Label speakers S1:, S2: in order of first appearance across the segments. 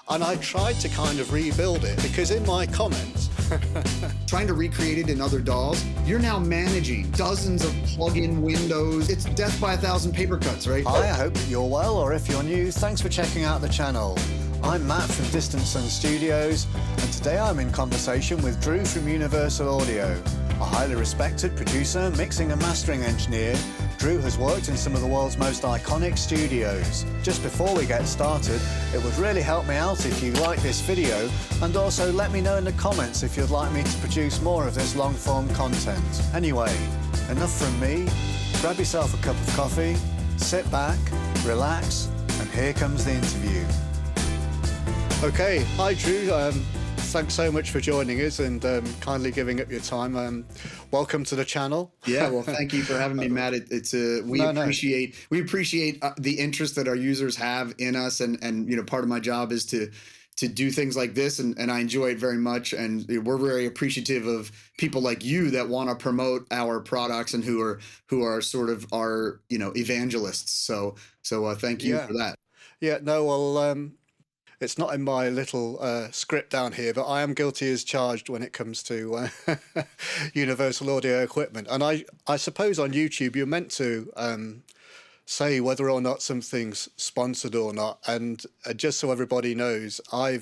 S1: And I tried to kind of rebuild it because in my comments,
S2: trying to recreate it in other DAWs, you're now managing dozens of plugin windows. It's death by 1,000 paper cuts, right?
S1: I hope that you're well, or if you're new, thanks for checking out the channel. I'm Matt from Distant Sun Studios, and today I'm in conversation with Drew from Universal Audio. A highly respected producer, mixing and mastering engineer, Drew has worked in some of the world's most iconic studios. Just before we get started, it would really help me out if you like this video, and also let me know in the comments if you'd like me to produce more of this long-form content. Anyway, enough from me. Grab yourself a cup of coffee, sit back, relax, and here comes the interview. Okay, hi Drew. Thanks so much for joining us and kindly giving up your time. Welcome to the channel.
S2: Yeah, well, thank you for having me, Matt. We appreciate the interest that our users have in us, and you know, part of my job is to do things like this, and I enjoy it very much. And we're very appreciative of people like you that want to promote our products and who are sort of our, you know, evangelists. So thank you for that.
S1: Yeah, no, well. It's not in my little script down here, but I am guilty as charged when it comes to Universal Audio equipment. And I suppose on YouTube you're meant to say whether or not something's sponsored or not. And just so everybody knows, I'm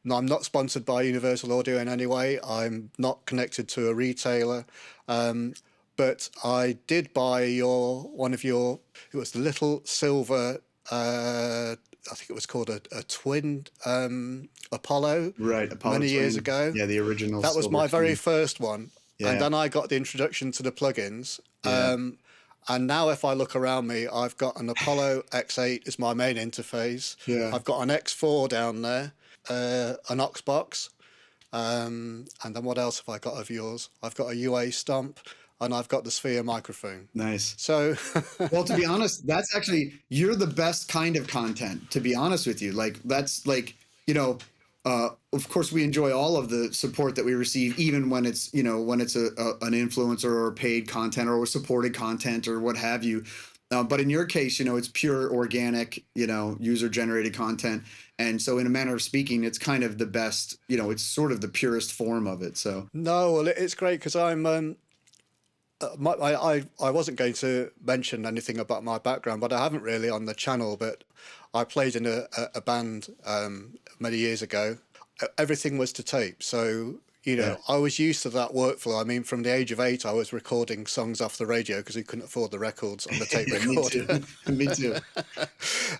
S1: not sponsored by Universal Audio in any way. I'm not connected to a retailer. But I did buy it was the little silver I think it was called a twin Apollo.
S2: Right, Apollo
S1: many years ago.
S2: Yeah, the original.
S1: That was my very first one.
S2: Yeah.
S1: And then I got the introduction to the plugins.
S2: Yeah.
S1: And now if I look around me, I've got an Apollo X8 as my main interface.
S2: Yeah.
S1: I've got an X4 down there, an aux box. And then what else have I got of yours? I've got a UA Stomp. And I've got the Sphere microphone.
S2: Nice.
S1: So,
S2: well, to be honest, that's actually, you're the best kind of content, to be honest with you. Like, that's like, you know, of course we enjoy all of the support that we receive, even when it's, you know, when it's an influencer or paid content or supported content or what have you. But in your case, you know, it's pure organic, you know, user generated content. And so in a manner of speaking, it's kind of the best, you know, it's sort of the purest form of it. So.
S1: No, well, it's great because I'm, I wasn't going to mention anything about my background, but I haven't really on the channel. But I played in a band many years ago. Everything was to tape, so you know, I was used to that workflow. I mean, from the age of 8, I was recording songs off the radio because we couldn't afford the records on the tape recorder.
S2: Me too.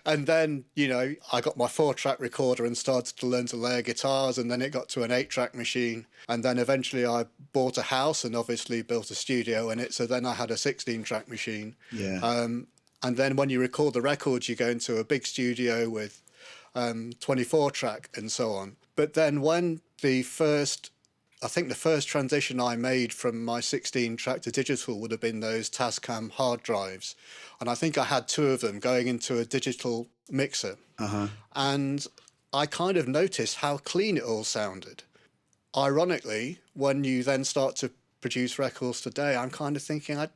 S1: And then, you know, I got my 4-track recorder and started to learn to layer guitars, and then it got to an 8-track machine. And then eventually I bought a house and obviously built a studio in it. So then I had a 16-track machine.
S2: Yeah.
S1: And then when you record the records, you go into a big studio with 24-track and so on. But then when the first transition I made from my 16-track to digital would have been those Tascam hard drives. And I think I had 2 of them going into a digital mixer. And I kind of noticed how clean it all sounded. Ironically, when you then start to produce records today, I'm kind of thinking I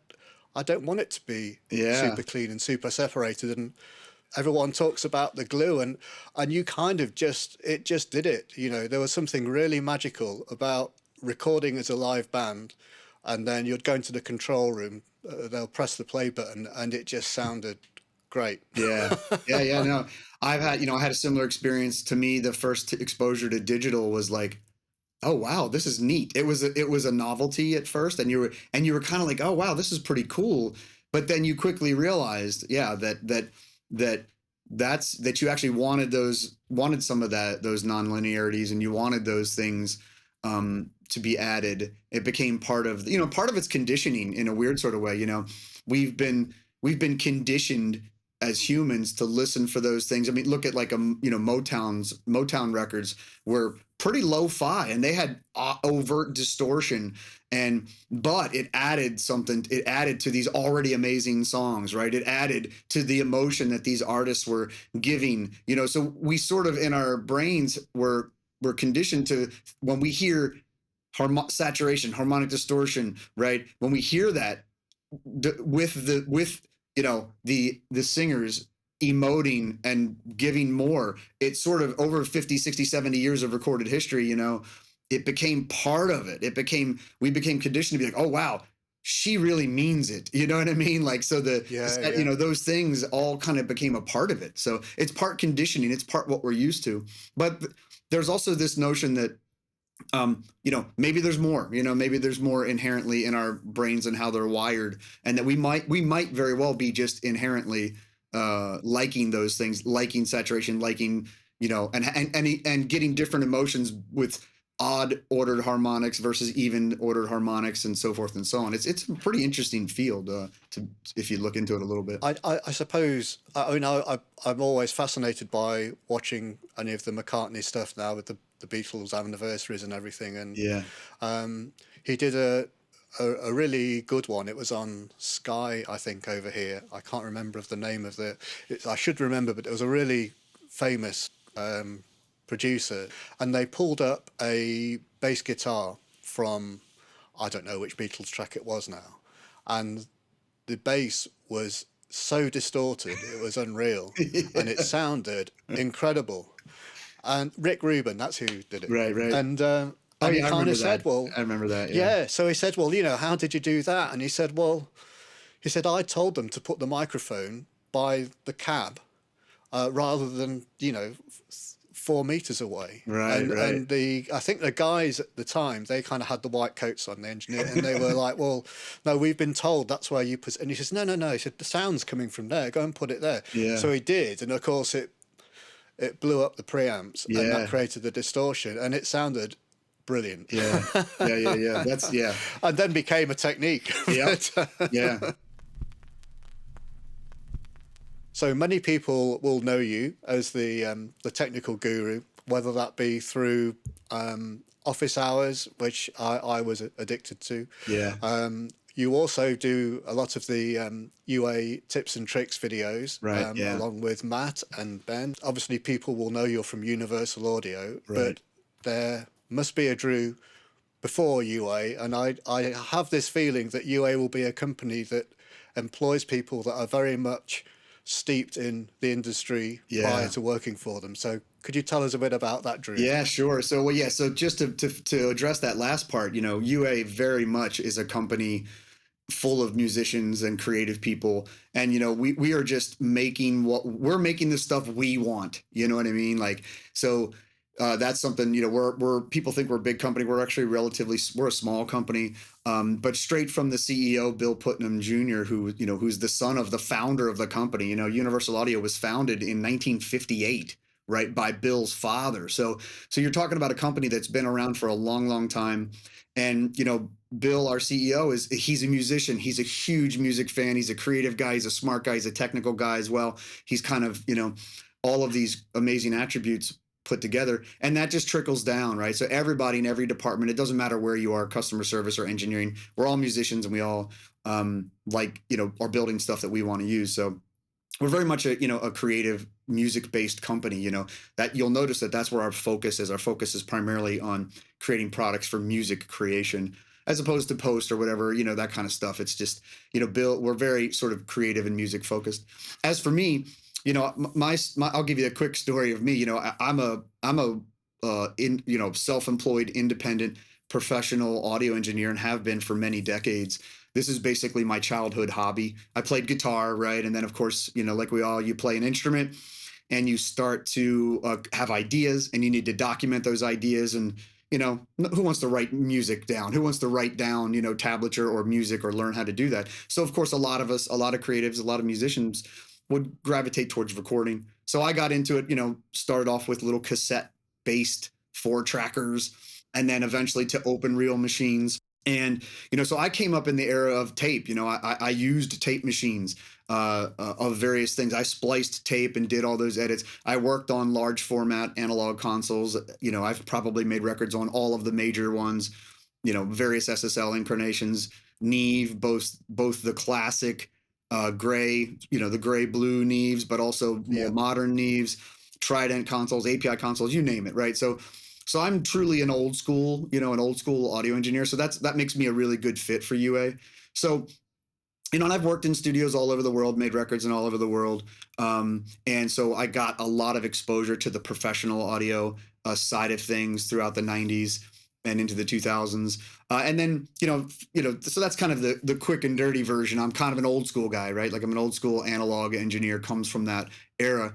S1: don't want it to be super clean and super separated. And everyone talks about the glue, and you kind of just did it. You know, there was something really magical about recording as a live band, and then you'd go into the control room, they'll press the play button, and it just sounded great.
S2: Yeah. No, I had a similar experience. To me, the first exposure to digital was like, oh wow, this is neat. It was a novelty at first, and you were kind of like, oh wow, this is pretty cool. But then you quickly realized, that you actually wanted some of those nonlinearities, and you wanted those things to be added. It became part of its conditioning in a weird sort of way. You know, we've been conditioned as humans to listen for those things. I mean, look at like Motown records were pretty lo-fi, and they had overt distortion, but it added something. It added to these already amazing songs, right? It added to the emotion that these artists were giving. You know, so we sort of in our brains were conditioned to, when we hear saturation, harmonic distortion, right? When we hear that with the singers emoting and giving more. It's sort of over 50, 60, 70 years of recorded history, it became part of it. We became conditioned to be like, oh, wow, she really means it. You know what I mean? Like, so
S1: Yeah, yeah.
S2: those things all kind of became a part of it. So it's part conditioning, it's part what we're used to. But there's also this notion that, maybe there's more, maybe there's more inherently in our brains and how they're wired, and that we might very well be just inherently liking those things, liking saturation, liking, and getting different emotions with odd ordered harmonics versus even ordered harmonics and so forth and so on. It's a pretty interesting field to if you look into it a little bit.
S1: I suppose, I'm always fascinated by watching any of the McCartney stuff now with the Beatles anniversaries and everything. And
S2: Yeah.
S1: he did a really good one. It was on Sky, I think, over here. I can't remember of the name of I should remember, but it was a really famous producer, and they pulled up a bass guitar from, I don't know which Beatles track it was now, and the bass was so distorted it was unreal, and it sounded incredible. And Rick Rubin, that's who did it.
S2: Right, right.
S1: And
S2: Oh,
S1: he
S2: yeah, I
S1: kind
S2: remember
S1: of said,
S2: that.
S1: well,
S2: I remember that. Yeah.
S1: yeah. So he said, well, how did you do that? And he said, well, I told them to put the microphone by the cab rather than 4 meters away.
S2: Right,
S1: and
S2: right.
S1: and I think the guys at the time, they kind of had the white coats on, the engineer, and they were like, well, no, we've been told that's where you put. And he says, no. He said, the sound's coming from there. Go and put it there.
S2: Yeah.
S1: So he did, and of course it blew up the preamps, and
S2: Yeah.
S1: that created the distortion, and it sounded brilliant.
S2: Yeah. Yeah. That's yeah.
S1: And then became a technique.
S2: Yep. Yeah.
S1: So many people will know you as the technical guru, whether that be through office hours, which I was addicted to.
S2: Yeah.
S1: You also do a lot of the UA tips and tricks videos,
S2: Right, yeah.
S1: along with Matt and Ben. Obviously, people will know you're from Universal Audio,
S2: Right.
S1: but there must be a Drew before UA, and I have this feeling that UA will be a company that employs people that are very much steeped in the industry
S2: Yeah.
S1: prior to working for them. So could you tell us a bit about that, Drew?
S2: Yeah, sure. So, well, yeah. So just to address that last part, UA very much is a company full of musicians and creative people, and we are just making we're making the stuff we want. You know what I mean? Like, so that's something. We're people think we're a big company. We're actually we're a small company. But straight from the CEO, Bill Putnam Jr., who's the son of the founder of the company. Universal Audio was founded in 1958. Right, by Bill's father. So you're talking about a company that's been around for a long, long time. And Bill, our CEO, he's a musician. He's a huge music fan. He's a creative guy. He's a smart guy. He's a technical guy as well. He's kind of all of these amazing attributes put together, and that just trickles down, right? So everybody in every department, it doesn't matter where you are, customer service or engineering, we're all musicians, and we all are building stuff that we want to use. So we're very much a creative music-based company, that you'll notice that's where our focus is. Our focus is primarily on creating products for music creation as opposed to post or whatever, that kind of stuff. It's just, Bill, we're very sort of creative and music focused. As for me, my I'll give you a quick story of me. I'm a self-employed, independent, professional audio engineer and have been for many decades. This is basically my childhood hobby. I played guitar, right? And then, of course, like you play an instrument and you start to have ideas and you need to document those ideas. And, who wants to write music down? Who wants to write down, tablature or music or learn how to do that? So, of course, a lot of creatives, a lot of musicians would gravitate towards recording. So I got into it, started off with little cassette-based 4-trackers and then eventually to open reel machines. And, so I came up in the era of tape. I used tape machines of various things. I spliced tape and did all those edits. I worked on large format analog consoles. I've probably made records on all of the major ones, various SSL incarnations, Neve, both the classic gray, the gray blue Neves, but also more modern Neves, Trident consoles, API consoles, you name it, right? So I'm truly an old school, audio engineer. So that makes me a really good fit for UA. So and I've worked in studios all over the world, made records in all over the world. And so I got a lot of exposure to the professional audio side of things throughout the 90s and into the 2000s. And then, so that's kind of the quick and dirty version. I'm kind of an old school guy, right? Like I'm an old school analog engineer, comes from that era.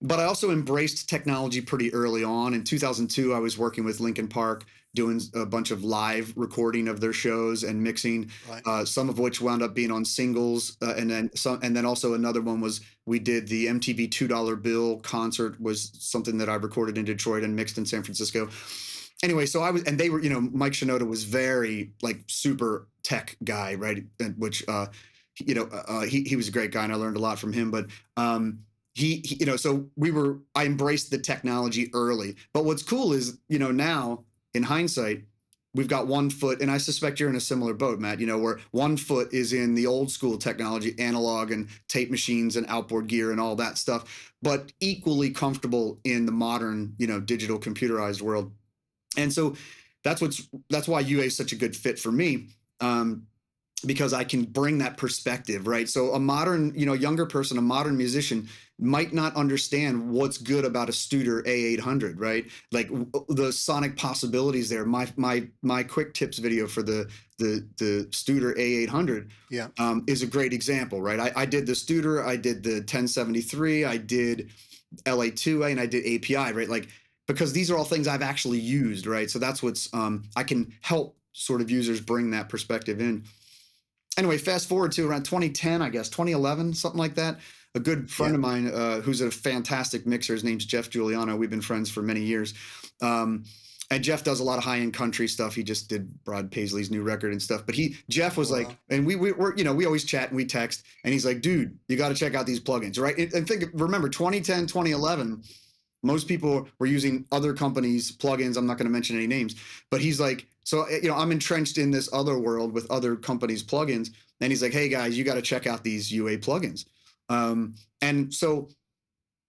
S2: But I also embraced technology pretty early on. In 2002, I was working with Linkin Park, doing a bunch of live recording of their shows and mixing,
S1: Right.
S2: some of which wound up being on singles, and then also another one was we did the MTV $2 bill concert, was something that I recorded in Detroit and mixed in San Francisco. Anyway, so I was, and they were, Mike Shinoda was very like super tech guy, right? And which, he was a great guy, and I learned a lot from him. But so I embraced the technology early. But what's cool is, now in hindsight, we've got one foot, and I suspect you're in a similar boat, Matt, where one foot is in the old school technology, analog and tape machines and outboard gear and all that stuff, but equally comfortable in the modern, digital computerized world. And so that's why UA is such a good fit for me. Because I can bring that perspective, right? So a modern, younger person, a modern musician might not understand what's good about a Studer A800, right? Like the sonic possibilities there. My quick tips video for the Studer A800
S1: Yeah.
S2: is a great example, right? I did the Studer, I did the 1073, I did LA2A, and I did API, right? Like, because these are all things I've actually used, right? So that's what's I can help sort of users bring that perspective in. Anyway, fast forward to around 2010, I guess, 2011, something like that. A good friend of mine who's a fantastic mixer, his name's Jeff Giuliano. We've been friends for many years. And Jeff does a lot of high-end country stuff. He just did Brad Paisley's new record and stuff. But Jeff was like, and we always chat and we text, and he's like, dude, you got to check out these plugins, right? And remember, 2010, 2011, most people were using other companies' plugins. I'm not going to mention any names, but he's like, so, I'm entrenched in this other world with other companies' plugins. And he's like, hey, guys, you got to check out these UA plugins. And so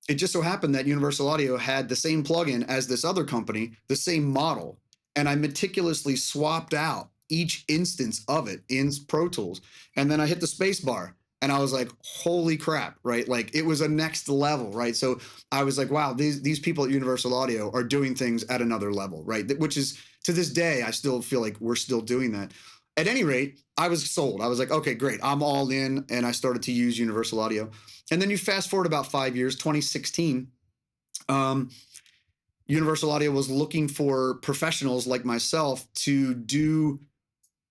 S2: it just so happened that Universal Audio had the same plugin as this other company, the same model. And I meticulously swapped out each instance of it in Pro Tools. And then I hit the space bar. And I was like, holy crap, right? Like it was a next level, right? So I was like, wow, these people at Universal Audio are doing things at another level, right? Which is, to this day, I still feel like we're still doing that. At any rate, I was sold. I was like, okay, great. I'm all in. And I started to use Universal Audio. And then you fast forward about 5 years, 2016, Universal Audio was looking for professionals like myself to do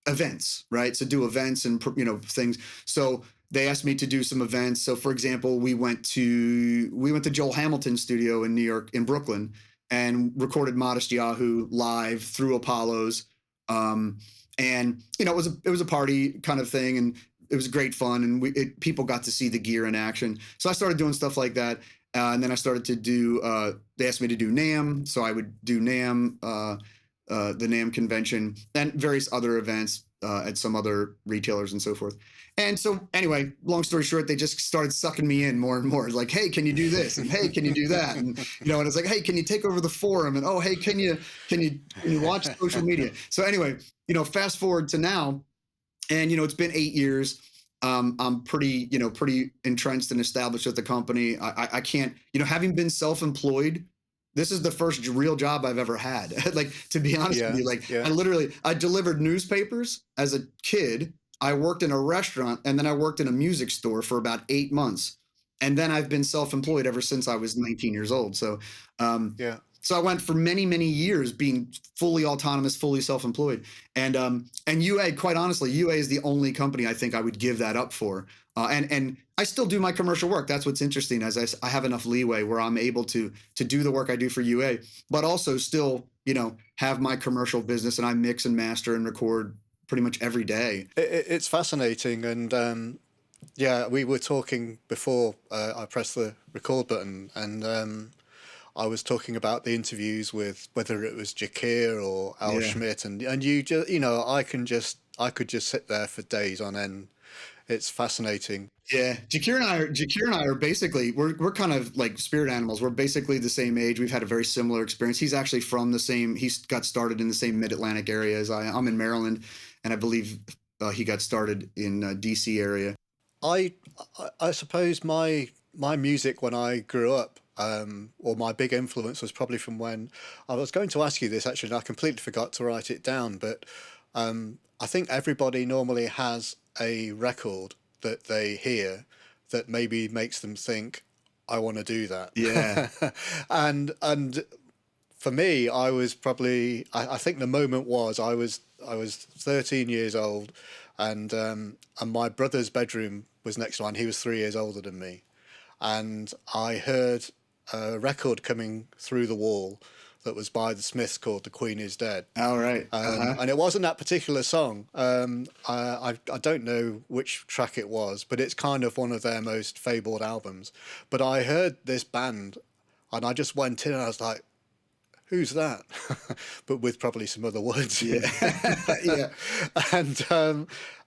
S2: events, right? So do events and, things. So they asked me to do some events. So for example, we went to Joel Hamilton's studio in New York, in Brooklyn, and recorded Modest Yahoo live through Apollo's. And it was a party kind of thing, and it was great fun, and people got to see the gear in action. So I started doing stuff like that. And then I started to do, they asked me to do NAMM. So I would do NAMM, the NAMM convention, and various other events at some other retailers and so forth. And so anyway, long story short, they just started sucking me in more and more. Like, hey, can you do this? And hey, can you do that? And and it's like, hey, can you take over the forum? And oh, hey, can you watch social media? So anyway, fast forward to now, and it's been 8 years. I'm pretty entrenched and established at the company. I can't, having been self-employed, this is the first real job I've ever had. Like, to be honest with you, I delivered newspapers as a kid. I worked in a restaurant, and then I worked in a music store for about 8 months. And then I've been self-employed ever since I was 19 years old. So, so I went for many, many years being fully autonomous, fully self-employed. And UA, quite honestly, UA is the only company I think I would give that up for. And I still do my commercial work. That's what's interesting, as I have enough leeway where I'm able to do the work I do for UA, but also still, have my commercial business, and I mix and master and record pretty much every day.
S1: It's fascinating. And we were talking before I pressed the record button, and I was talking about the interviews with whether it was Jakir or Al Schmidt, and you just, I could just sit there for days on end. It's fascinating.
S2: Yeah, Jakir and I are basically, we're kind of like spirit animals. We're basically the same age. We've had a very similar experience. He's actually he's got started in the same Mid-Atlantic area as I am. I'm in Maryland, and I believe he got started in DC area.
S1: I I suppose my music when I grew up, or my big influence was probably from when I was going to ask you this actually, and I completely forgot to write it down. But I think everybody normally has a record that they hear that maybe makes them think, I want to do
S2: Yeah.
S1: that. And for me, I was probably I think the moment was I was 13 years old, and my brother's bedroom was next to mine. He was 3 years older than me, and I heard a record coming through the wall that was by the Smiths called "The Queen Is Dead."
S2: All right. Uh-huh.
S1: And it wasn't that particular song. I don't know which track it was, but it's kind of one of their most fabled albums. But I heard this band, and I just went in and I was like, who's that? But with probably some other words.
S2: Yeah. Yeah.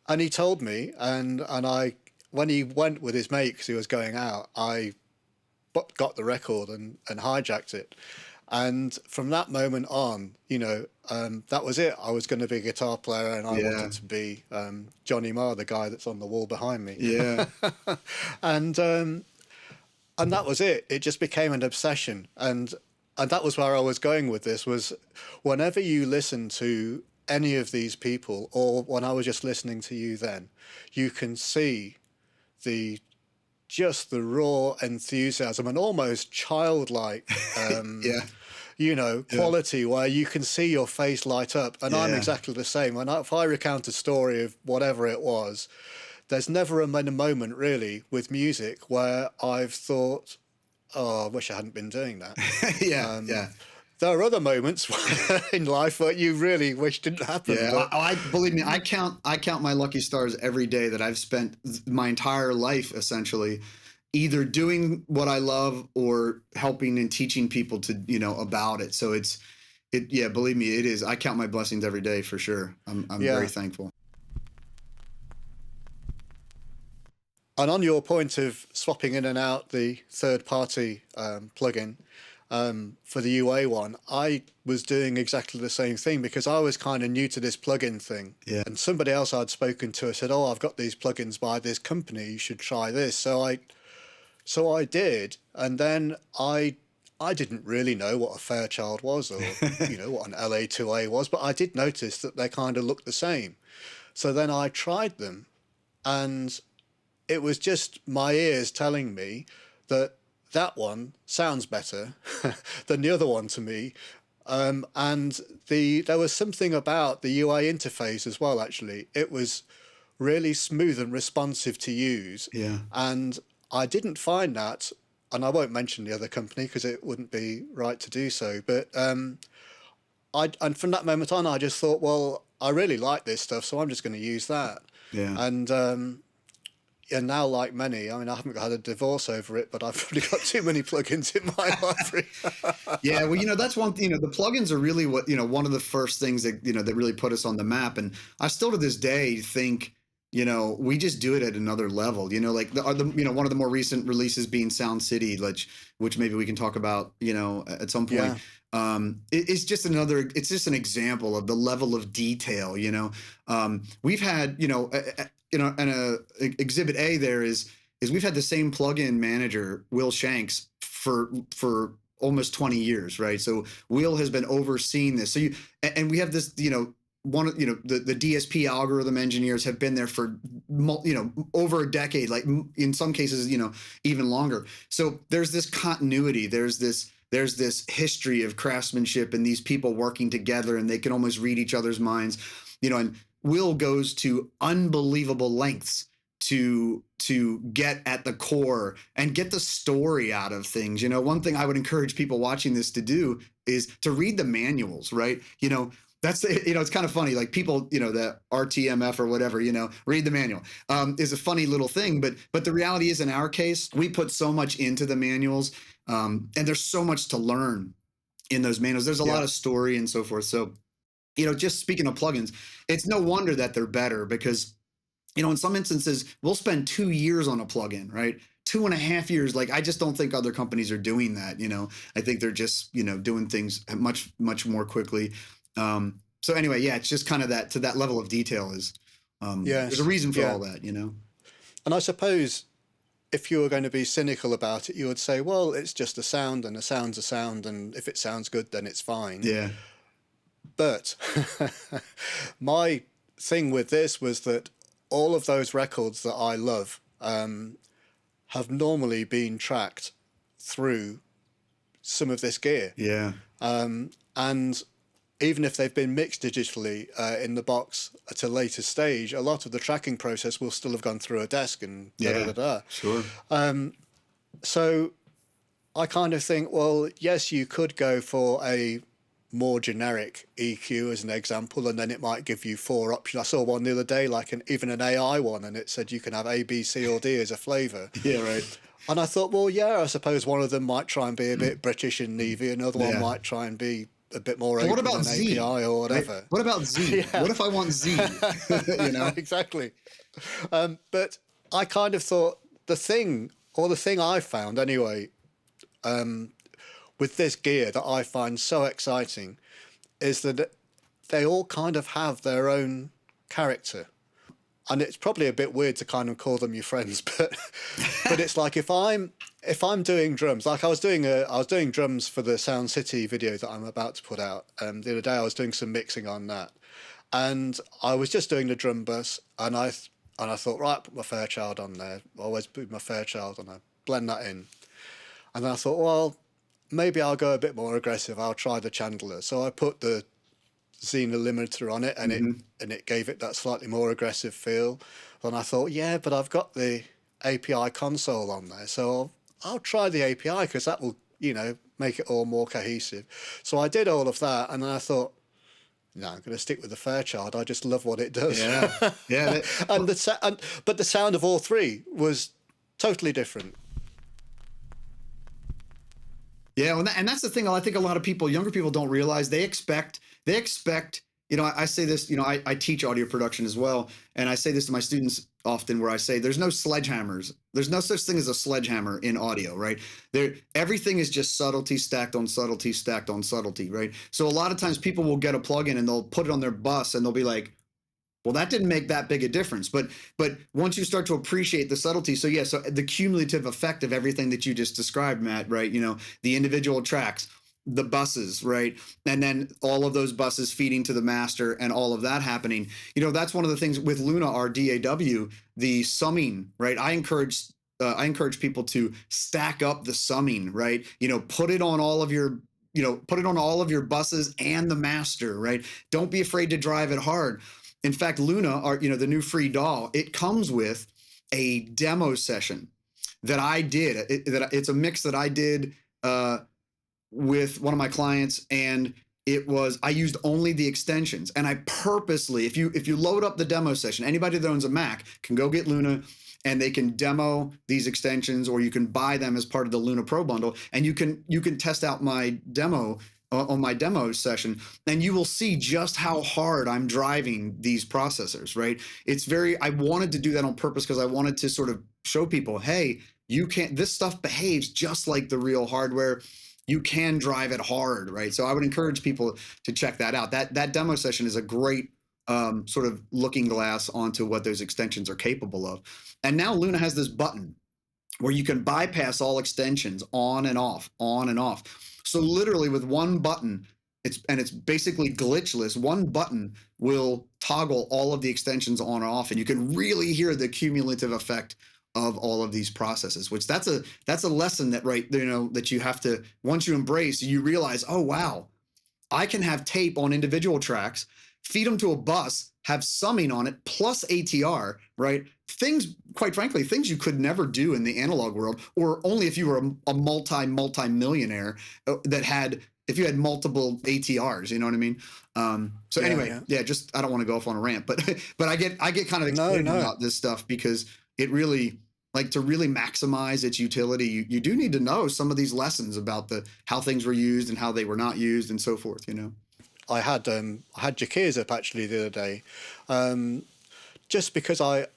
S1: And he told me, and I when he went with his mate because he was going out, I got the record and hijacked it. And from that moment on, that was it. I was going to be a guitar player, and I
S2: Yeah.
S1: wanted to be Johnny Marr, the guy that's on the wall behind me.
S2: Yeah.
S1: and and that was it. It just became an obsession, and that was where I was going with this. Was whenever you listen to any of these people, or when I was just listening to you, then you can see the just the raw enthusiasm and almost childlike
S2: Yeah.
S1: quality where you can see your face light up. And I'm
S2: Yeah.
S1: exactly the same. If I recount a story of whatever it was, there's never been a moment really with music where I've thought, oh, I wish I hadn't been doing that.
S2: Yeah. Yeah.
S1: There are other moments in life where you really wish didn't happen.
S2: Yeah,
S1: But
S2: I believe me, I count my lucky stars every day that I've spent my entire life essentially either doing what I love or helping and teaching people to, about it. So yeah, believe me, it is. I count my blessings every day for sure. I'm
S1: yeah.
S2: very thankful.
S1: And on your point of swapping in and out the third-party plugin for the UA one, I was doing exactly the same thing because I was kind of new to this plugin thing.
S2: Yeah.
S1: And somebody else I'd spoken to said, "Oh, I've got these plugins by this company. You should try this." So I did, and then I didn't really know what a Fairchild was, or what an LA2A was, but I did notice that they kind of looked the same. So then I tried them, and it was just my ears telling me that that one sounds better than the other one to me. And there was something about the UI interface as well, actually. It was really smooth and responsive to use.
S2: Yeah.
S1: And I didn't find that, and I won't mention the other company because it wouldn't be right to do so. But and from that moment on, I just thought, well, I really like this stuff, so I'm just going to use that.
S2: Yeah.
S1: And now, like many, I mean, I haven't had a divorce over it, but I've probably got too many plugins in my library.
S2: Yeah, well, that's one. The plugins are really what one of the first things that that really put us on the map. And I still to this day think we just do it at another level. Like one of the more recent releases being Sound City, which maybe we can talk about at some point.
S1: Yeah.
S2: It's just an example of the level of detail. We've had and exhibit A there is we've had the same plugin manager, Will Shanks, for almost 20 years, right? So Will has been overseeing this. So and we have this, the DSP algorithm engineers have been there for over a decade, like in some cases even longer. So there's this continuity, there's this history of craftsmanship and these people working together, and they can almost read each other's minds, and Will goes to unbelievable lengths to get at the core and get the story out of things. One thing I would encourage people watching this to do is to read the manuals, right? That's it's kind of funny, like people the RTMF or whatever, read the manual is a funny little thing, but the reality is, in our case, we put so much into the manuals, and there's so much to learn in those manuals. There's a lot of story and so forth. So just speaking of plugins, it's no wonder that they're better because in some instances we'll spend 2 years on a plugin, right? 2.5 years. Like, I just don't think other companies are doing that. I think they're just doing things much more quickly. So anyway, yeah, it's just kind of that, to that level of detail is There's a
S1: Yes.
S2: reason for
S1: Yeah.
S2: all that, you know?
S1: And I suppose if you were going to be cynical about it, you would say, well, it's just a sound, and a sound's a sound, and if it sounds good, then it's fine.
S2: Yeah.
S1: But my thing with this was that all of those records that I love have normally been tracked through some of this gear.
S2: Yeah.
S1: And even if they've been mixed digitally in the box at a later stage, a lot of the tracking process will still have gone through a desk and da-da-da-da.
S2: Sure.
S1: So I kind of think, well, yes, you could go for a more generic EQ as an example, and then it might give you 4 options. I saw one the other day, like even an AI one, and it said you can have A, B, C, or D as a flavour.
S2: Yeah, right.
S1: And I thought, well, yeah, I suppose one of them might try and be a bit British and Navy, another one might try and be a bit more open
S2: What about
S1: than
S2: Z?
S1: API or whatever.
S2: Right? What about Z? What if I want Z? You know?
S1: Exactly. But I kind of thought the thing I found anyway, with this gear that I find so exciting is that they all kind of have their own character. And it's probably a bit weird to kind of call them your friends, but it's like if I'm doing drums, like I was doing drums for the Sound City video that I'm about to put out. The other day I was doing some mixing on that, and I was just doing the drum bus, and I thought, right, put my Fairchild on there. Always put my Fairchild on, I blend that in, and then I thought, well, maybe I'll go a bit more aggressive. I'll try the Chandler. So I put the Xena limiter on it, and it gave it that slightly more aggressive feel. And I thought, yeah, but I've got the API console on there, so I'll try the API because that will, make it all more cohesive. So I did all of that, and then I thought, no, I'm going to stick with the Fairchild. I just love what it does.
S2: Yeah, yeah.
S1: But the sound of all three was totally different.
S2: Yeah, and that's the thing. I think a lot of people, younger people, don't realize. They expect. I say this. I teach audio production as well, and I say this to my students often, where I say, "There's no sledgehammers. There's no such thing as a sledgehammer in audio, right? Everything is just subtlety stacked on subtlety stacked on subtlety, right? So a lot of times people will get a plugin and they'll put it on their bus and they'll be like, well, that didn't make that big a difference. But once you start to appreciate the subtlety, so the cumulative effect of everything that you just described, Matt, right? The individual tracks, the buses, right? And then all of those buses feeding to the master and all of that happening. That's one of the things with Luna, our DAW, the summing, right? I encourage people to stack up the summing, right? Put it on all of your buses and the master, right? Don't be afraid to drive it hard. In fact, Luna, the new free DAW, it comes with a demo session that I did. It's a mix that I did with one of my clients, and I used only the extensions. And I purposely, if you load up the demo session, anybody that owns a Mac can go get Luna, and they can demo these extensions, or you can buy them as part of the Luna Pro bundle, and you can test out my demo on my demo session, and you will see just how hard I'm driving these processors, right? I wanted to do that on purpose because I wanted to sort of show people, hey, this stuff behaves just like the real hardware. You can drive it hard, right? So I would encourage people to check that out. That demo session is a great sort of looking glass onto what those extensions are capable of. And now Luna has this button where you can bypass all extensions on and off. So literally with one button, it's basically glitchless. One button will toggle all of the extensions on and off, and you can really hear the cumulative effect of all of these processes, which that's a lesson that, right, that you have to, once you embrace, you realize, oh, wow, I can have tape on individual tracks, feed them to a bus, have summing on it, plus ATR, right? Quite frankly, things you could never do in the analog world, or only if you were a multi-millionaire if you had multiple ATRs, you know what I mean? Just, I don't want to go off on a rant, but I get kind of excited about this stuff because it really, like, to really maximize its utility, you do need to know some of these lessons about how things were used and how they were not used and so forth,
S1: I had Jakeers up actually the other day, just because I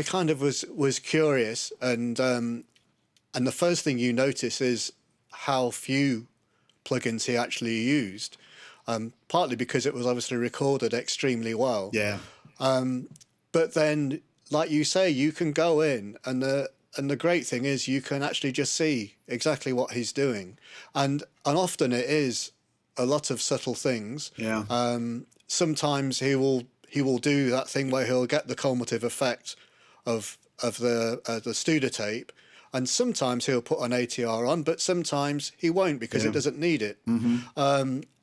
S1: kind of was curious, and the first thing you notice is how few plugins he actually used, partly because it was obviously recorded extremely well.
S2: Yeah.
S1: But then, like you say, you can go in, and the great thing is you can actually just see exactly what he's doing, and often it is a lot of subtle things.
S2: Yeah.
S1: Sometimes he will do that thing where he'll get the cumulative effect of the Studer tape, and sometimes he'll put an ATR on, but sometimes he won't because it doesn't need it.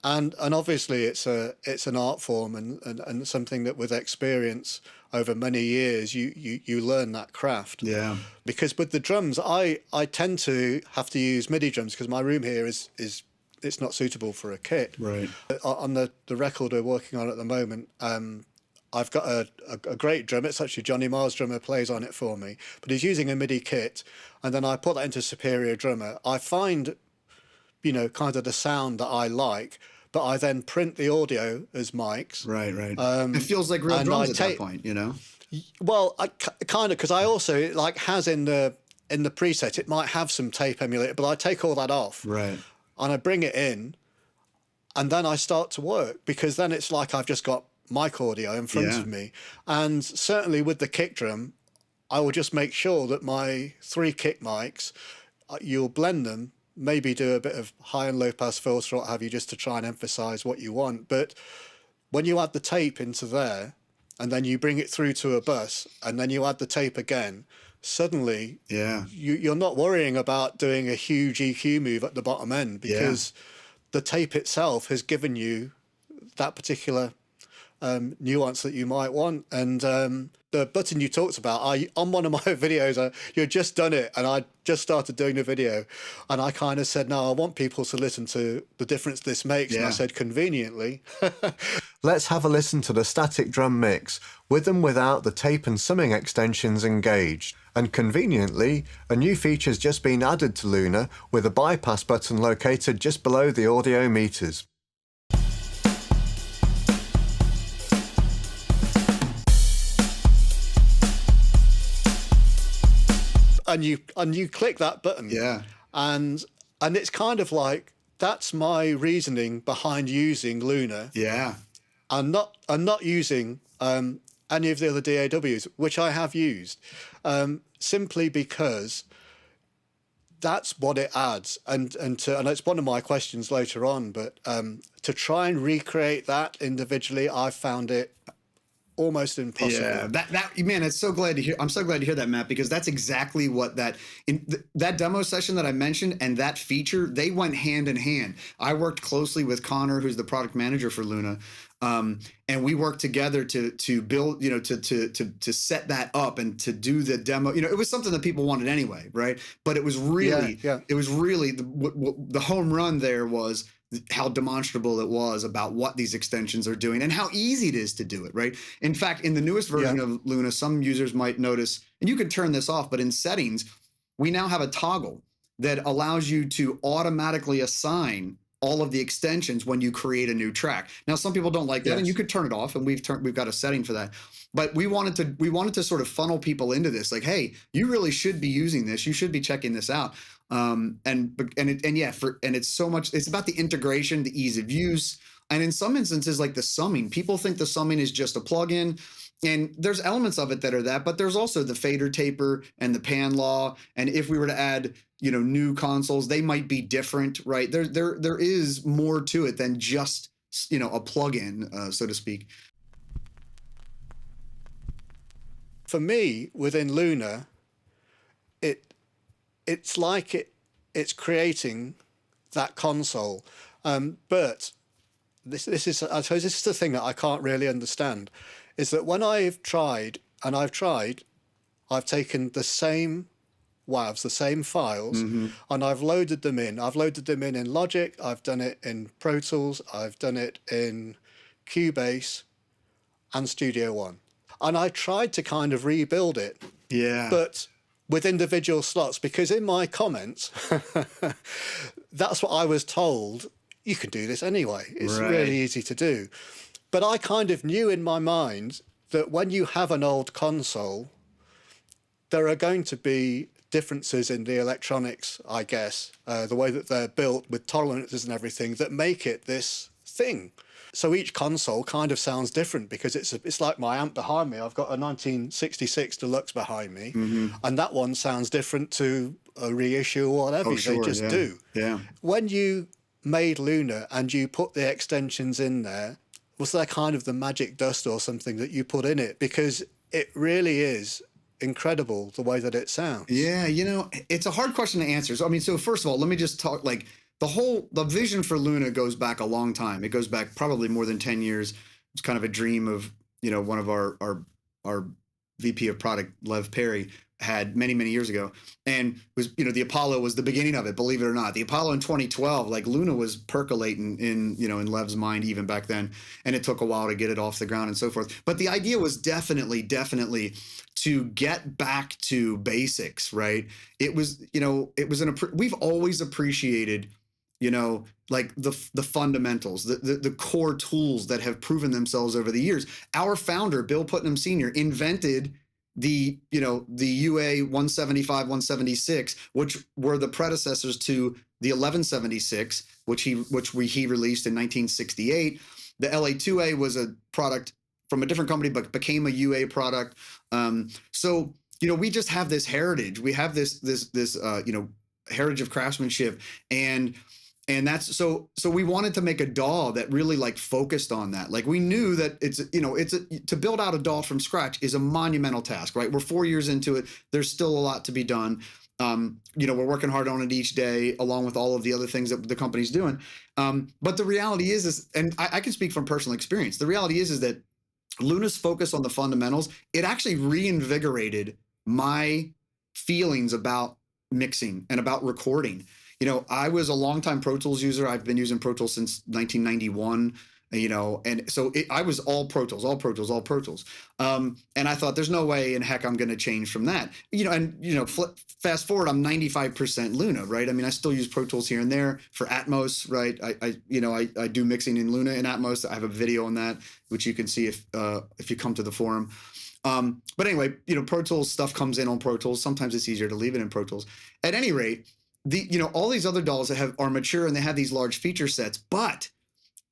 S1: And obviously it's an art form and something that with experience over many years you learn that craft.
S2: Yeah.
S1: Because with the drums, I tend to have to use MIDI drums because my room here is it's not suitable for a kit.
S2: Right.
S1: On the record we're working on at the moment, I've got a great drum. It's actually Johnny Marr's drummer plays on it for me, but he's using a MIDI kit, and then I put that into Superior Drummer. I find, kind of the sound that I like, but I then print the audio as mics.
S2: Right. It feels like real drums at that point,
S1: Well, I kind of, because I also, it like has in the preset, it might have some tape emulator, but I take all that off.
S2: Right.
S1: And I bring it in, and then I start to work, because then it's like I've just got mic audio in front of me. And certainly with the kick drum, I will just make sure that my 3 kick mics, you'll blend them, maybe do a bit of high and low pass filter or what have you, just to try and emphasize what you want. But when you add the tape into there, and then you bring it through to a bus, and then you add the tape again, suddenly you're not worrying about doing a huge EQ move at the bottom end, because the tape itself has given you that particular nuance that you might want. And the button you talked about, on one of my videos, you had just done it, and I just started doing the video, and I kind of said, no, I want people to listen to the difference this makes. And I said, conveniently.
S3: Let's have a listen to the static drum mix, with and without the tape and summing extensions engaged. And conveniently, a new feature's just been added to Luna, with a bypass button located just below the audio meters.
S1: And you click that button, and it's kind of like, that's my reasoning behind using Luna. I'm not using any of the other DAWs, which I have used, simply because that's what it adds. And it's one of my questions later on, but to try and recreate that individually, I found it almost impossible.
S2: Yeah, that man, it's so glad to hear. I'm so glad to hear that, Matt, because that's exactly what that demo session that I mentioned and that feature, they went hand in hand. I worked closely with Connor, who's the product manager for Luna, and we worked together to build, to set that up and to do the demo. It was something that people wanted anyway, right? But it was really, it was really the home run there was how demonstrable it was about what these extensions are doing and how easy it is to do it, right? In fact, in the newest version of Luna, some users might notice, and you can turn this off, but in settings, we now have a toggle that allows you to automatically assign all of the extensions when you create a new track. Now, some people don't like that, and you could turn it off, and we've got a setting for that. But we wanted to sort of funnel people into this, like, hey, you really should be using this. You should be checking this out. And it's so much. It's about the integration, the ease of use, and in some instances, like the summing. People think the summing is just a plugin, and there's elements of it that are that, but there's also the fader taper and the pan law. And if we were to add, new consoles, they might be different, right? There is more to it than just a plugin, so to speak.
S1: For me, within Luna, it's like it's creating that console, but this is, I suppose, this is the thing that I can't really understand, is that when I've taken the same WAVs, the same files, and I've loaded them in. I've loaded them in Logic. I've done it in Pro Tools. I've done it in Cubase and Studio One. And I tried to kind of rebuild it. But with individual slots, because in my comments, that's what I was told. You can do this anyway. It's really easy to do. But I kind of knew in my mind that when you have an old console, there are going to be differences in the electronics, I guess, the way that they're built with tolerances and everything that make it this thing. So each console kind of sounds different because it's like my amp behind me. I've got a 1966 Deluxe behind me, and that one sounds different to a reissue or whatever.
S2: Oh, sure,
S1: they just
S2: yeah.
S1: do.
S2: Yeah.
S1: When you made Luna and you put the extensions in there, was there kind of the magic dust or something that you put in it? Because it really is incredible the way that it sounds.
S2: Yeah, it's a hard question to answer. So, I mean, so first of all, let me just talk like the vision for Luna goes back a long time. It goes back probably more than 10 years. It's kind of a dream of, one of our VP of product, Lev Perry, had many, many years ago. And was, the Apollo was the beginning of it, believe it or not. The Apollo in 2012, like Luna was percolating in Lev's mind even back then. And it took a while to get it off the ground and so forth. But the idea was definitely to get back to basics, right? It was, we've always appreciated, like the fundamentals, the core tools that have proven themselves over the years. Our founder, Bill Putnam Sr., invented the UA 175, 176, which were the predecessors to the 1176, which he released in 1968. The LA2A was a product from a different company, but became a UA product. So we just have this heritage. We have this heritage of craftsmanship, and that's so we wanted to make a DAW that really like focused on that. Like we knew that to build out a DAW from scratch is a monumental task, right? We're 4 years into it. There's still a lot to be done. We're working hard on it each day, along with all of the other things that the company's doing. But the reality is, and I can speak from personal experience. The reality is that Luna's focus on the fundamentals, it actually reinvigorated my feelings about mixing and about recording. I was a longtime Pro Tools user. I've been using Pro Tools since 1991, and so I was all Pro Tools. And I thought there's no way in heck I'm going to change from that. Fast forward, I'm 95% Luna, right? I mean, I still use Pro Tools here and there for Atmos, right? I do mixing in Luna and Atmos. I have a video on that, which you can see if you come to the forum. But anyway, Pro Tools stuff comes in on Pro Tools. Sometimes it's easier to leave it in Pro Tools. At any rate, all these other DAWs that are mature and they have these large feature sets, but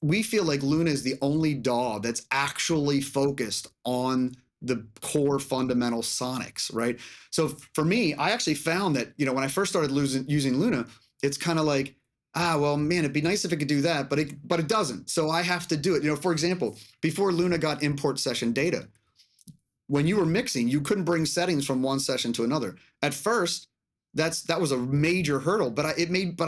S2: we feel like Luna is the only DAW that's actually focused on the core fundamental sonics, right? So for me, I actually found that, when I first started using Luna, it's kind of like, well, man, it'd be nice if it could do that, but it doesn't. So I have to do it. For example, before Luna got import session data, when you were mixing, you couldn't bring settings from one session to another. At first, that was a major hurdle, but I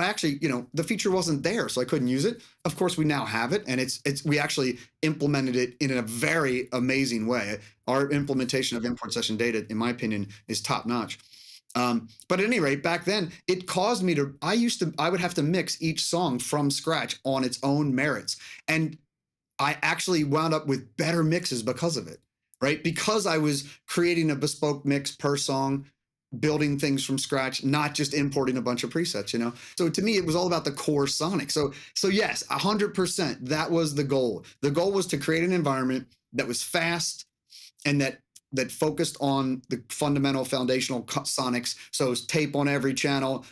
S2: actually, the feature wasn't there, so I couldn't use it. Of course, we now have it, and we actually implemented it in a very amazing way. Our implementation of import session data, in my opinion, is top notch. But at any rate, back then, it caused me to, I would have to mix each song from scratch on its own merits. And I actually wound up with better mixes because of it, right? Because I was creating a bespoke mix per song, building things from scratch, not just importing a bunch of presets, So to me, it was all about the core sonic. So yes, 100%, that was the goal. The goal was to create an environment that was fast and that focused on the fundamental foundational sonics. So it's tape on every channel.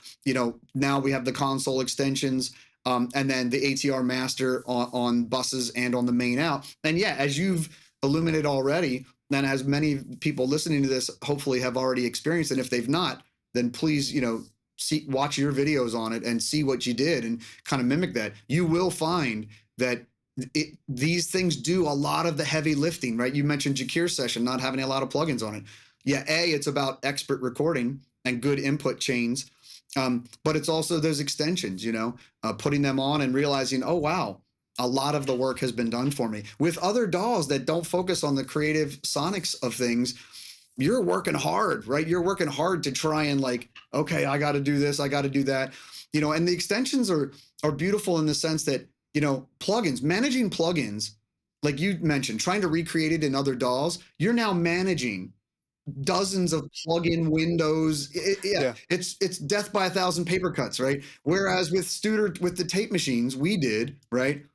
S2: Now we have the console extensions, and then the ATR master on buses and on the main out. And yeah, as you've illuminated already, and as many people listening to this hopefully have already experienced, and if they've not, then please, watch your videos on it and see what you did and kind of mimic that. You will find that these things do a lot of the heavy lifting, right? You mentioned Jakir's session not having a lot of plugins on it. Yeah, it's about expert recording and good input chains, but it's also those extensions, putting them on and realizing, oh, wow, a lot of the work has been done for me. With other DAWs that don't focus on the creative sonics of things, you're working hard, right? You're working hard to try and okay, I got to do this, I got to do that, and the extensions are beautiful in the sense that, plugins, managing plugins, like you mentioned, trying to recreate it in other DAWs, you're now managing dozens of plugin windows. It's death by 1,000 paper cuts, right? Whereas with the tape machines we did, right?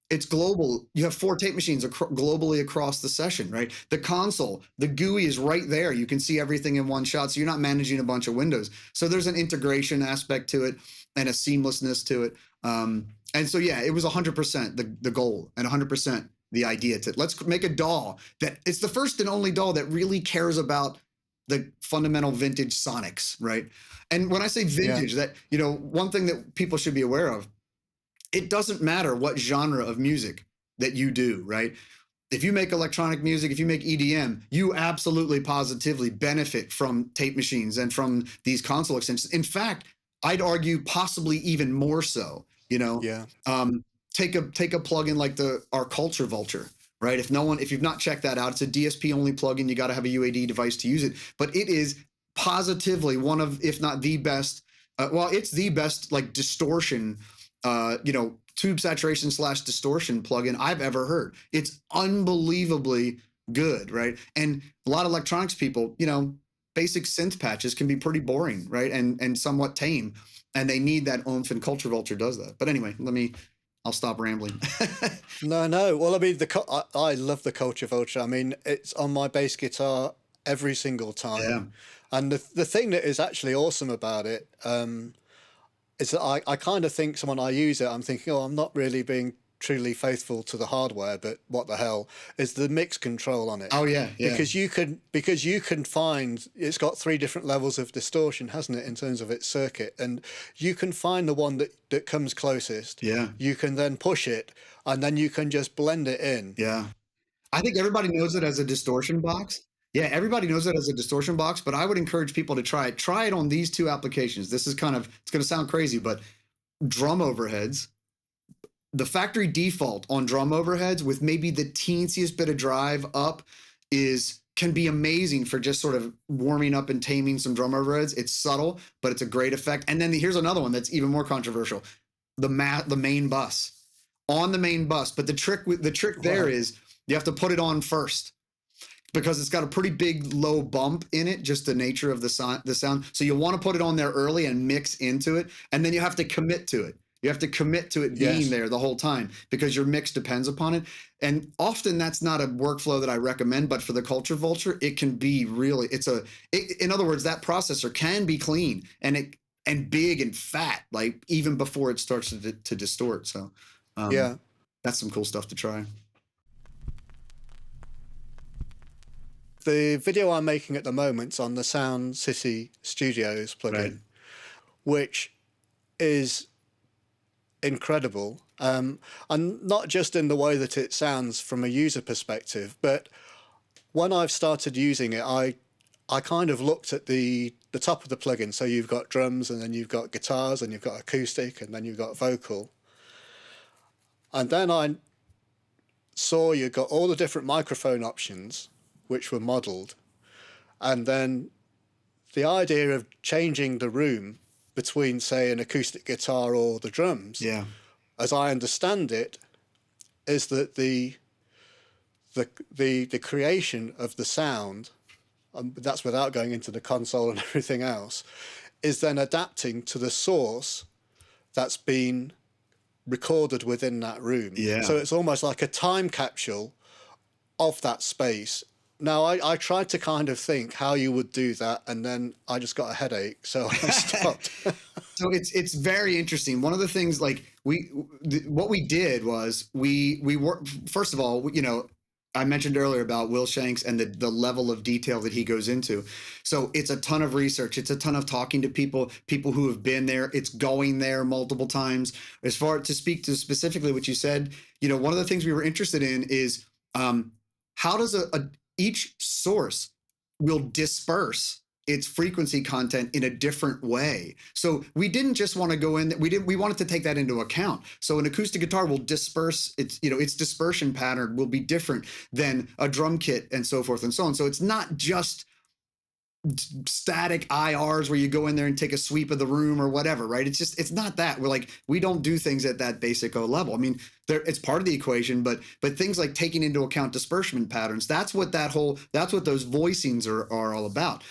S2: It's global. You have 4 tape machines globally across the session, right? The console, the GUI is right there. You can see everything in one shot, so you're not managing a bunch of windows. So there's an integration aspect to it and a seamlessness to it. And so, yeah, it was 100% the goal and 100% the idea to let's make a DAW that it's the first and only DAW that really cares about the fundamental vintage sonics, right? And when I say vintage, that, you know, one thing that people should be aware of, it doesn't matter what genre of music that you do, right? If you make electronic music, if you make EDM, you absolutely positively benefit from tape machines and from these console extensions. In fact, I'd argue possibly even more so, you know.
S1: Yeah.
S2: Take a plugin like our Culture Vulture, right? If you've not checked that out, it's a DSP only plugin. You got to have a UAD device to use it, but it is positively one of, if not the best, it's the best like distortion, tube saturation / distortion plugin I've ever heard. It's unbelievably good, right? And a lot of electronics people, you know, basic synth patches can be pretty boring, right? And somewhat tame, and they need that oomph, and Culture Vulture does that. But anyway, I'll stop rambling.
S1: No. Well, I mean, I love the Culture Vulture. I mean, it's on my bass guitar every single time.
S2: Yeah.
S1: And the thing that is actually awesome about it is that I kind of think when I use it, I'm thinking, oh, I'm not really being truly faithful to the hardware, but what the hell is the mix control on it?
S2: Oh yeah, yeah.
S1: Because you can find it's got 3 different levels of distortion, hasn't it, in terms of its circuit, and you can find the one that comes closest.
S2: Yeah.
S1: You can then push it, and then you can just blend it in.
S2: Yeah. I think everybody knows it as a distortion box. Yeah, everybody knows it as a distortion box, but I would encourage people to try it. Try it on these 2 applications. This is it's going to sound crazy, but drum overheads. The factory default on drum overheads with maybe the teensiest bit of drive up can be amazing for just sort of warming up and taming some drum overheads. It's subtle, but it's a great effect. And then here's another one that's even more controversial: the main bus, on the main bus. But the trick there is you have to put it on first, because it's got a pretty big low bump in it, just the nature of the sound. So you want to put it on there early and mix into it, and then you have to commit to it. You have to commit to it being there the whole time, because your mix depends upon it. And often that's not a workflow that I recommend, but for the Culture Vulture, it can be really, in other words, that processor can be clean and big and fat, like even before it starts to distort. So that's some cool stuff to try.
S1: The video I'm making at the moment's on the Sound City Studios plugin,
S2: Right.
S1: which is incredible, and not just in the way that it sounds from a user perspective, but when I've started using it, I kind of looked at the top of the plugin. So you've got drums, and then you've got guitars, and you've got acoustic, and then you've got vocal, and then I saw you've got all the different microphone options which were modeled, and then the idea of changing the room between, say, an acoustic guitar or the drums, as I understand it, is that the creation of the sound, that's without going into the console and everything else, is then adapting to the source that's been recorded within that room.
S2: Yeah.
S1: So it's almost like a time capsule of that space. Now, I tried to kind of think how you would do that, and then I just got a headache, so I stopped.
S2: So it's very interesting. One of the things, like what we did was we worked, first of all, you know, I mentioned earlier about Will Shanks and the level of detail that he goes into. So it's a ton of research. It's a ton of talking to people who have been there. It's going there multiple times. As far to speak to specifically what you said, you know, one of the things we were interested in is how does each source will disperse its frequency content in a different way. So we didn't just want to go in, we wanted to take that into account. So an acoustic guitar will disperse its dispersion pattern will be different than a drum kit and so forth and so on. So it's not just static IRs where you go in there and take a sweep of the room or whatever, right? It's not that. We don't do things at that basic level. I mean, it's part of the equation, but things like taking into account disbursement patterns, that's what those voicings are all about.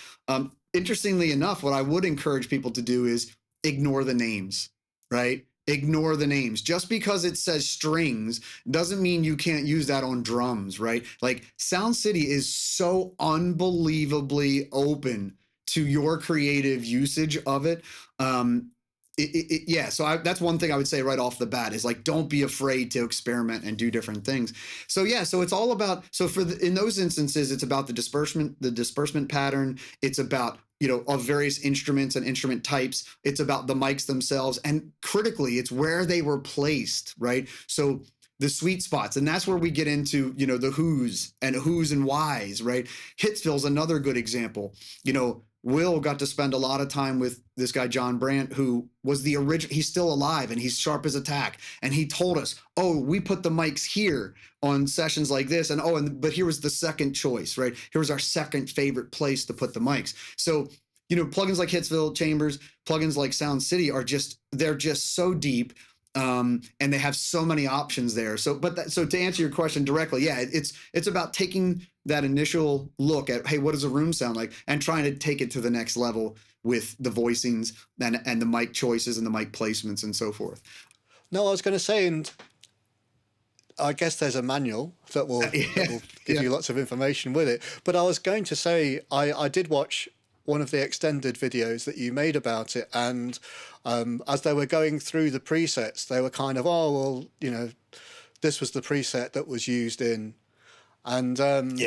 S2: Interestingly enough, what I would encourage people to do is ignore the names, right? Ignore the names. Just because it says strings doesn't mean you can't use that on drums, right? Like Sound City is so unbelievably open to your creative usage of it. Yeah, so that's one thing I would say right off the bat is like, don't be afraid to experiment and do different things. So yeah, so it's all about, so in those instances, it's about the disbursement pattern. It's about, of various instruments and instrument types. It's about the mics themselves. And critically, it's where they were placed, right? So the sweet spots, and that's where we get into, the who's and why's, right? Hitsville's another good example. Will got to spend a lot of time with this guy, John Brandt, who was the original, he's still alive and he's sharp as a tack. And he told us, oh, we put the mics here on sessions like this. But here was the second choice, right? Here was our second favorite place to put the mics. So, plugins like Hitsville, Chambers, plugins like Sound City they're just so deep. And they have so many options there. So to answer your question directly, yeah, it's about taking that initial look at, hey, what does a room sound like, and trying to take it to the next level with the voicings and the mic choices and the mic placements and so forth.
S1: No, I was going to say, and I guess there's a manual that will give you lots of information with it. But I was going to say, I did watch one of the extended videos that you made about it, and as they were going through the presets, they were kind of, oh, well, this was the preset that was used in, and and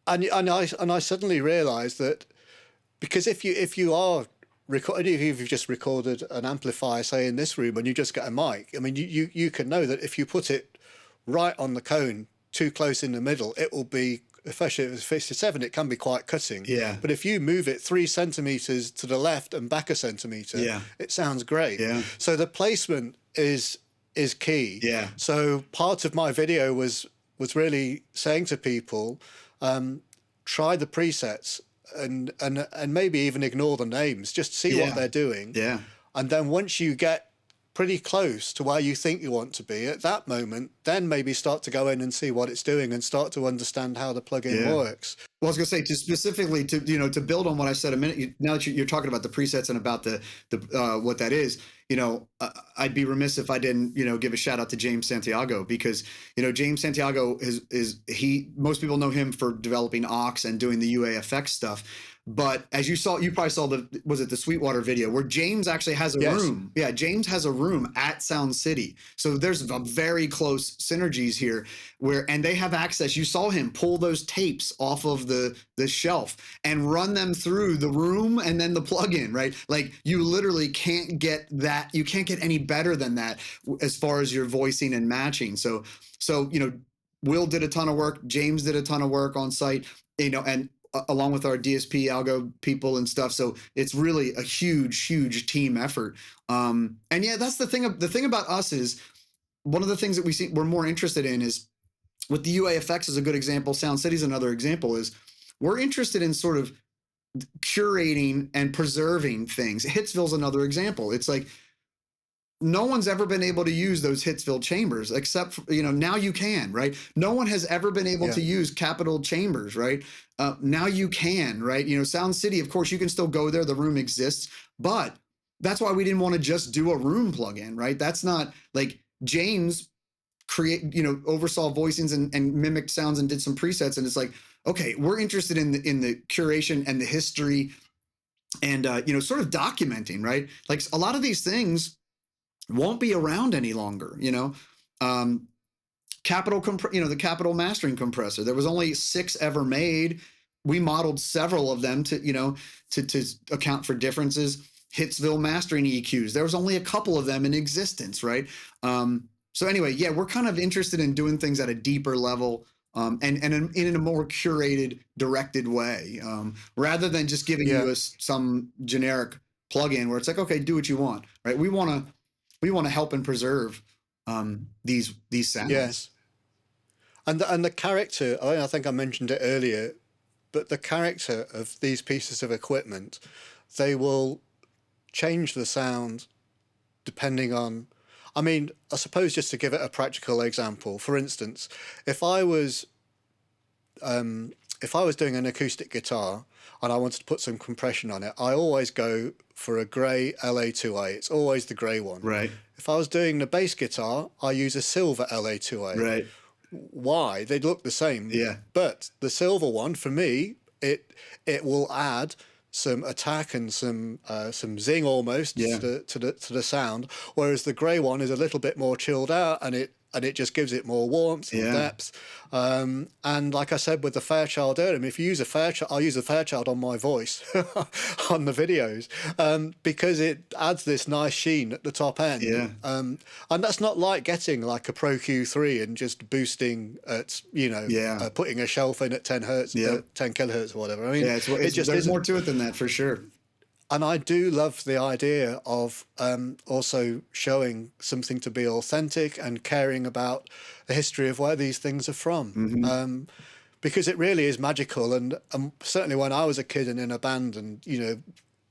S1: I suddenly realized that, because if you are recording, if you've just recorded an amplifier, say in this room, and you just get a mic, I mean, you can know that if you put it right on the cone, too close in the middle, it will be, especially if it's 57, it can be quite cutting.
S2: Yeah.
S1: But if you move it 3 centimeters to the left and back a centimeter, it sounds great.
S2: Yeah.
S1: So the placement is key.
S2: Yeah.
S1: So part of my video was really saying to people, try the presets and maybe even ignore the names, just see what they're doing.
S2: Yeah.
S1: And then once you get pretty close to where you think you want to be at that moment, then maybe start to go in and see what it's doing and start to understand how the plugin works.
S2: Well, I was going to say, to build on what I said a minute, now that you're talking about the presets and about the what that is, I'd be remiss if I didn't, give a shout out to James Santiago, because, James Santiago most people know him for developing aux and doing the UAFX stuff. But as you probably saw the Sweetwater video where James actually has a room. Yeah, James has a room at Sound City. So there's a very close synergies here and they have access. You saw him pull those tapes off of the shelf and run them through the room and then the plugin, right? Like, you literally can't get that. You can't get any better than that as far as your voicing and matching. So, Will did a ton of work. James did a ton of work on site, and along with our DSP algo people and stuff. So it's really a huge, huge team effort. And yeah, that's the thing. The thing about us is, one of the things that we're more interested in is, with the UAFX is a good example, Sound City is another example, is we're interested in sort of curating and preserving things. Hitsville's another example. It's like, no one's ever been able to use those Hitsville chambers except for, now you can, right? No one has ever been able to use Capitol chambers, right? Now you can, right? Sound City, of course, you can still go there. The room exists, but that's why we didn't want to just do a room plugin, right? That's not like James oversaw voicings and mimicked sounds and did some presets. And it's like, okay, we're interested in the curation and the history and, sort of documenting, right? Like, a lot of these things won't be around any longer. The Capitol mastering compressor, there was only 6 ever made. We modeled several of them to account for differences. Hitsville mastering EQs, there was only a couple of them in existence, right? So anyway, yeah, we're kind of interested in doing things at a deeper level, and in a more curated, directed way, rather than just giving you some generic plugin where it's like, okay, do what you want, right? We want to help and preserve these sounds.
S1: Yes, and the character. I think I mentioned it earlier, but the character of these pieces of equipment, they will change the sound depending on. I mean, I suppose, just to give it a practical example, for instance, if I was if I was doing an acoustic guitar and I wanted to put some compression on it, I always go for a grey LA2A. It's always the grey one.
S2: Right.
S1: If I was doing the bass guitar, I use a silver LA2A.
S2: Right.
S1: Why? They look the same.
S2: Yeah.
S1: But the silver one, for me, it will add some attack and some zing almost
S2: Yeah.
S1: to the sound, whereas the grey one is a little bit more chilled out, and it just gives it more warmth and
S2: Yeah.
S1: depth. And like I said with the Fairchild earlier, if you use a Fairchild, I'll use a Fairchild on my voice on the videos, because it adds this nice sheen at the top end.
S2: Yeah.
S1: And that's not like getting like a Pro Q3 and just boosting at,
S2: Yeah.
S1: putting a shelf in at 10 hertz,
S2: Yeah.
S1: 10 kilohertz or whatever. I mean,
S2: Yeah, there's
S1: isn't.
S2: more to it than that, for sure.
S1: And I do love the idea of also showing something to be authentic and caring about the history of where these things are from. Because it really is magical. And certainly when I was a kid and in a band, and,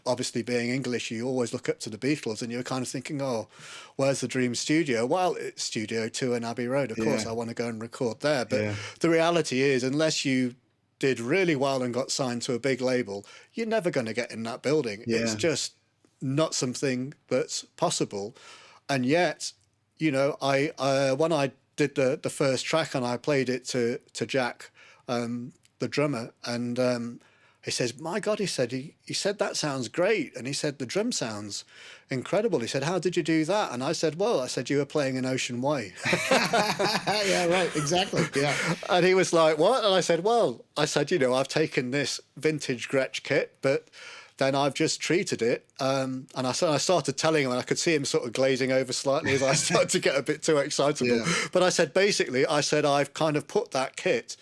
S1: obviously being English, you always look up to the Beatles and you're kind of thinking, oh, where's the dream studio? Well, it's Studio 2 in Abbey Road. Of course,
S2: Yeah.
S1: I want to go and record there. But
S2: Yeah.
S1: the reality is, unless you did really well and got signed to a big label, you're never going to get in that building.
S2: Yeah.
S1: It's just not something that's possible. And yet, I when I did the first track and I played it to Jack, the drummer, and he says, my God, he said, that sounds great. And he said, the drum sounds incredible. He said, how did you do that? And I said, you were playing an Ocean Way.
S2: Yeah, right. Exactly. Yeah.
S1: And he was like, what? And I said, I've taken this vintage Gretsch kit, but then I've just treated it. And I started telling him, and I could see him sort of glazing over slightly as I started to get a bit too excitable.
S2: Yeah.
S1: But I said, I've kind of put that kit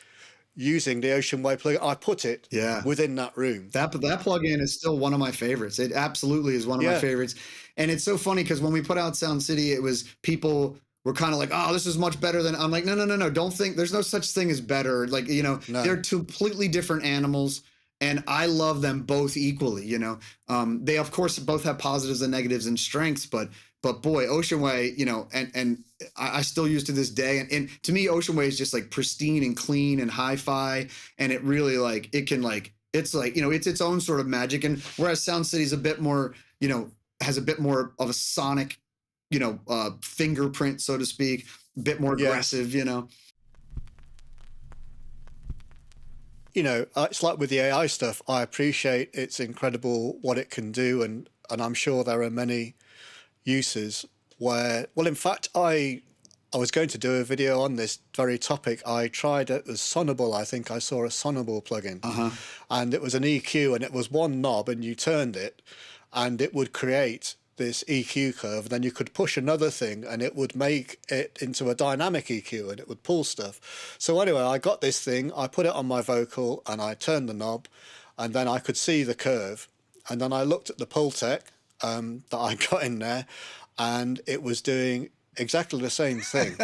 S1: using the Ocean Way plugin. I put it within that room.
S2: That plugin is still one of my favorites. It absolutely is one of my favorites. And it's so funny because when we put out Sound City, it was people were kind of like, oh, this is much better than. I'm like, no. Don't think there's no such thing as better. Like,
S1: No.
S2: They're completely different animals. And I love them both equally, They, of course, both have positives and negatives and strengths, but boy, Ocean Way, and I still use to this day. And to me, Ocean Way is just like pristine and clean and hi-fi. And it really it's its own sort of magic. And whereas Sound City is a bit more, has a bit more of a sonic, fingerprint, so to speak, a bit more aggressive,
S1: It's like with the AI stuff, I appreciate it's incredible what it can do. And I'm sure there are many uses where, in fact, I was going to do a video on this very topic. I tried it as Sonable. I think I saw a Sonable plugin, and it was an EQ, and it was one knob, and you turned it, and it would create this EQ curve. Then you could push another thing, and it would make it into a dynamic EQ, and it would pull stuff. So anyway, I got this thing, I put it on my vocal, and I turned the knob, and then I could see the curve. And then I looked at the Pultec that I got in there, and it was doing exactly the same thing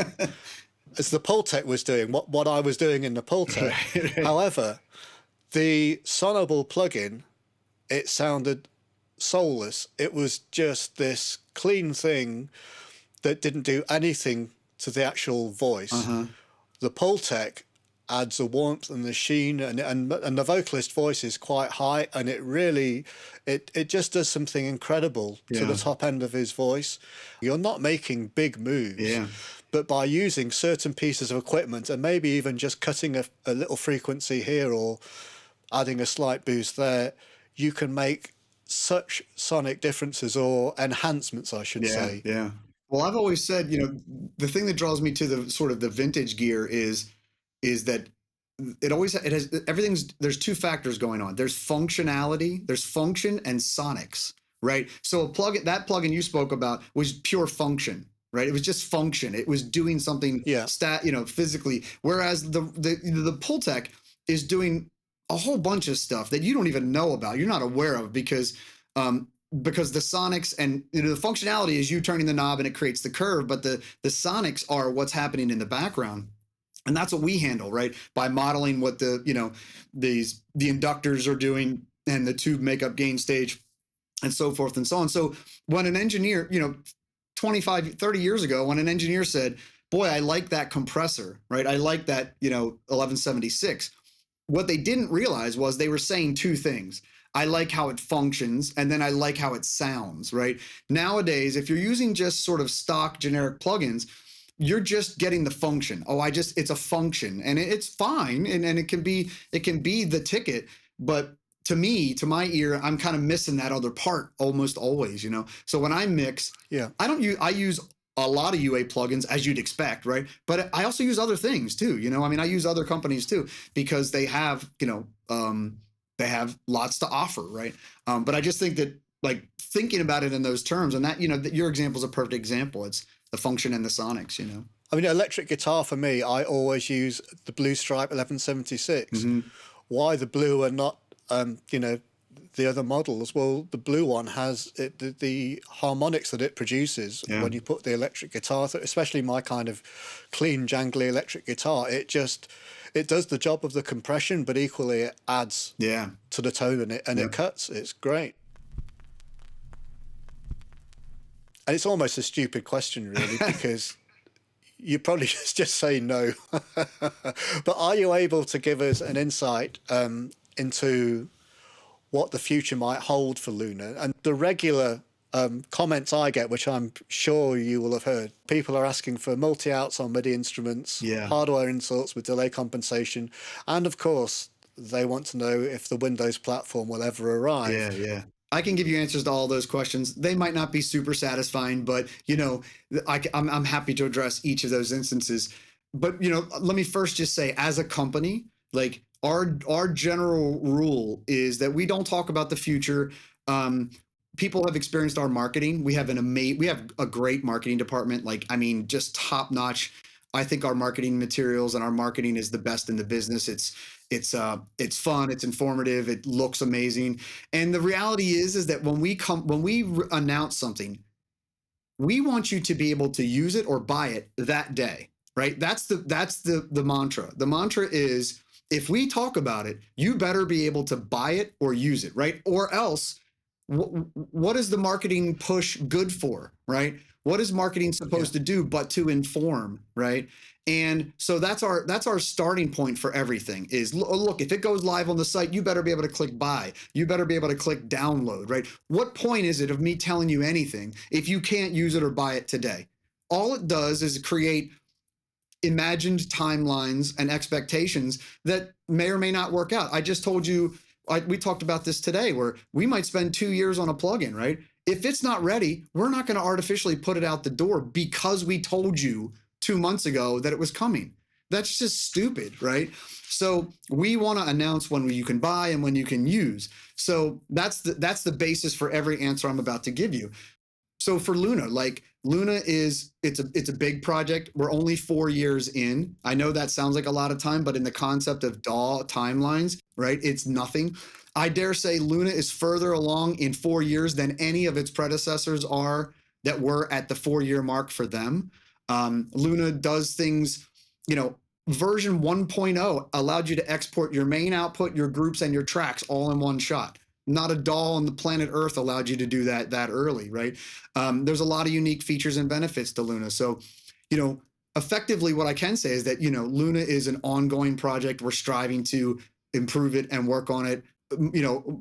S1: as the Pultec was doing, what I was doing in the Pultec.
S2: Right.
S1: However, the Sonable plugin, it sounded soulless. It was just this clean thing that didn't do anything to the actual voice. The Pultec adds the warmth and the sheen, and the vocalist voice is quite high, and it really it just does something incredible to the top end of his voice. You're not making big moves, but by using certain pieces of equipment and maybe even just cutting a little frequency here or adding a slight boost there, you can make such sonic differences, or enhancements, I should say.
S2: Yeah. Well, I've always said, the thing that draws me to the sort of the vintage gear is that it has everything's, there's two factors going on. There's functionality, there's function and sonics, right? So that plugin you spoke about was pure function, right? It was just function. It was doing something physically. Whereas the Pultec is doing a whole bunch of stuff that you don't even know about. You're not aware of because the sonics and the functionality is you turning the knob and it creates the curve, but the sonics are what's happening in the background. And that's what we handle, right? By modeling what the inductors are doing and the tube makeup gain stage and so forth and so on. So when an engineer, 25, 30 years ago, when an engineer said, boy, I like that compressor, right? I like that, 1176. what they didn't realize was they were saying two things. I like how it functions, and then I like how it sounds, right? Nowadays, if you're using just sort of stock generic plugins, you're just getting the function. Oh, it's a function, and it's fine, and it can be the ticket, but to me, to my ear, I'm kind of missing that other part almost always, you know? So when I mix,
S1: Yeah.
S2: I use a lot of UA plugins, as you'd expect, right? But I also use other things too, you know? I mean, I use other companies too, because they have, they have lots to offer, right? But I just think that, like, thinking about it in those terms, and that, your example is a perfect example. It's the function and the sonics, you know?
S1: I mean, electric guitar for me, I always use the Blue Stripe 1176.
S2: Mm-hmm.
S1: Why the Blue and not, the other models? Well, the Blue one has the harmonics that it produces when you put the electric guitar through, especially my kind of clean, jangly electric guitar. It does the job of the compression, but equally it adds to the tone in it, and it cuts. It's great. And it's almost a stupid question, really, because you probably just say no. But are you able to give us an insight into what the future might hold for Luna? And the regular comments I get, which I'm sure you will have heard, people are asking for multi-outs on MIDI instruments, hardware inserts with delay compensation, and of course, they want to know if the Windows platform will ever arrive.
S2: Yeah. I can give you answers to all those questions. They might not be super satisfying, but I'm happy to address each of those instances. But let me first just say, as a company, like our general rule is that we don't talk about the future. People have experienced our marketing. We have a great marketing department. Like, I mean, just top notch. I think our marketing materials and our marketing is the best in the business. It's fun, it's informative, it looks amazing. And the reality is that when we announce something, we want you to be able to use it or buy it that day, right? That's the mantra. The mantra is, if we talk about it, you better be able to buy it or use it, right? Or else, what is the marketing push good for, right? What is marketing supposed to do but to inform, right? And so that's our starting point for everything is, look, if it goes live on the site, you better be able to click buy. You better be able to click download, right? What point is it of me telling you anything if you can't use it or buy it today? All it does is create imagined timelines and expectations that may or may not work out. I just told you, we talked about this today, where we might spend 2 years on a plugin, right? If it's not ready, we're not going to artificially put it out the door because we told you 2 months ago that it was coming. That's just stupid, right? So we want to announce when you can buy and when you can use. So that's the basis for every answer I'm about to give you. So for Luna, it's a big project. We're only 4 years in. I know that sounds like a lot of time, but in the concept of DAW timelines, right, it's nothing. I dare say Luna is further along in 4 years than any of its predecessors are that were at the 4-year mark for them. Luna does things, version 1.0 allowed you to export your main output, your groups, and your tracks all in one shot. Not a DAW on the planet Earth allowed you to do that early, right? There's a lot of unique features and benefits to Luna. So, effectively what I can say is that, Luna is an ongoing project. We're striving to improve it and work on it,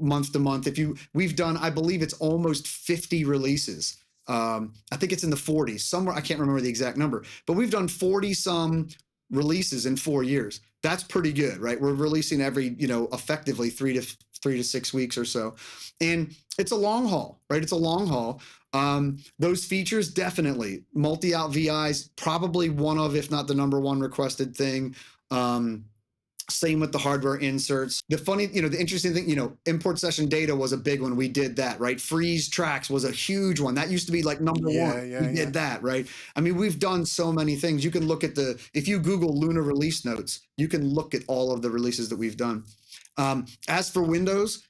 S2: month to month. We've done, I believe it's almost 50 releases. I think it's in the 40s somewhere. I can't remember the exact number, but we've done 40 some releases in 4 years. That's pretty good, right? We're releasing every, effectively 3 to 6 weeks or so. And it's a long haul, right? It's a long haul. Those features, definitely. Multi-out VIs, probably one of, if not the number one requested thing. Same with the hardware inserts. The interesting thing, import session data was a big one. We did that, right? Freeze tracks was a huge one. That used to be like number one. We did that, right? I mean, we've done so many things. You can look at if you Google Luna release notes, you can look at all of the releases that we've done. As for Windows,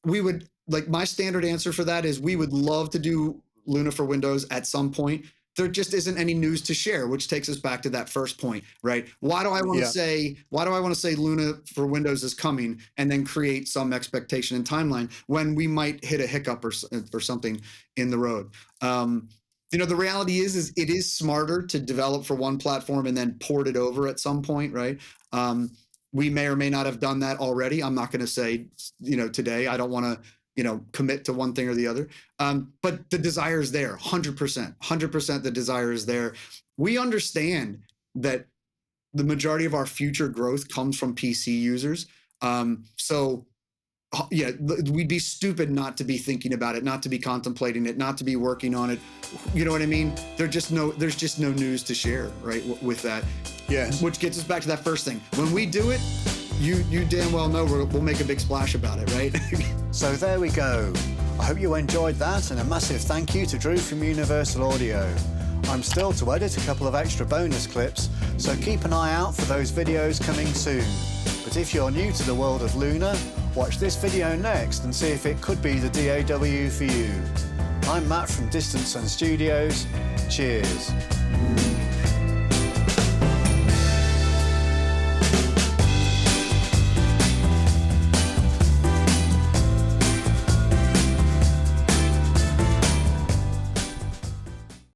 S2: my standard answer for that is we would love to do Luna for Windows at some point. There just isn't any news to share, which takes us back to that first point, right? Why do I want to say Luna for Windows is coming and then create some expectation and timeline when we might hit a hiccup or something in the road? The reality is it is smarter to develop for one platform and then port it over at some point, right? We may or may not have done that already. I'm not going to say, today. I don't want to, commit to one thing or the other. But the desire is there, 100%. The desire is there. We understand that the majority of our future growth comes from PC users. So yeah, we'd be stupid not to be thinking about it, not to be contemplating it, not to be working on it. You know what I mean? There's just no news to share, right? With that.
S1: Yes.
S2: Which gets us back to that first thing. When we do it, you damn well know we'll make a big splash about it, right?
S4: So there we go. I hope you enjoyed that, and a massive thank you to Drew from Universal Audio. I'm still to edit a couple of extra bonus clips, so keep an eye out for those videos coming soon. But if you're new to the world of Luna, watch this video next and see if it could be the DAW for you. I'm Matt from Distant Sun Studios. Cheers.